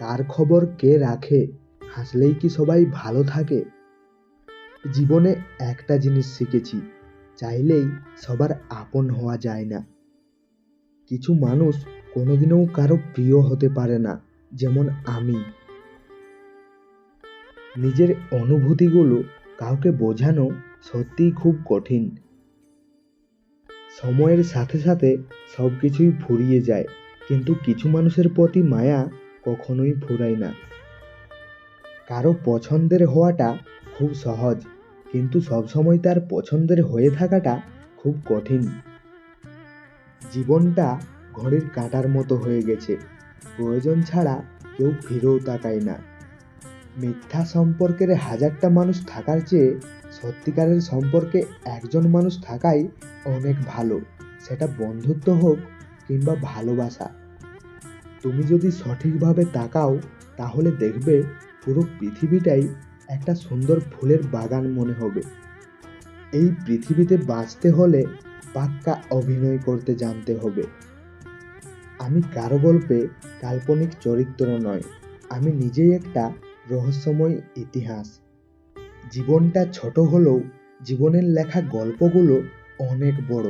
কার খবর কে রাখে? হাসলেই কি সবাই ভালো থাকে? জীবনে একটা জিনিস শিখেছি, চাইলেই সবার আপন হওয়া যায় না। কিছু মানুষ কোনোদিনও কারো প্রিয় হতে পারে না, যেমন আমি। নিজের অনুভূতিগুলো কাউকে বোঝানো সত্যিই খুব কঠিন। সময়ের সাথে সাথে সব কিছুই ফুরিয়ে যায়, কিন্তু কিছু মানুষের প্রতি মায়া কখনোই ফুরায় না। কারো পছন্দের হওয়াটা খুব সহজ, কিন্তু সবসময় তার পছন্দের হয়ে থাকাটা খুব কঠিন। জীবনটা ঘড়ির কাঁটার মতো হয়ে গেছে, প্রয়োজন ছাড়া কেউ ফিরেও তাকায় না। মিথ্যা সম্পর্কের হাজারটা মানুষ থাকার চেয়ে সত্যিকারের সম্পর্কে একজন মানুষ থাকাই অনেক ভালো, সেটা বন্ধুত্ব হোক কিংবা ভালোবাসা। তুমি যদি সঠিকভাবে তাকাও তাহলে দেখবে পুরো পৃথিবীটাই একটা সুন্দর ফুলের বাগান মনে হবে। এই পৃথিবীতে বাঁচতে হলে পাক্কা অভিনয় করতে জানতে হবে। আমি কারো গল্পে কাল্পনিক চরিত্র নয়, আমি নিজেই একটা রহস্যময় ইতিহাস। জীবনটা ছোট হলেও জীবনের লেখা গল্পগুলো অনেক বড়।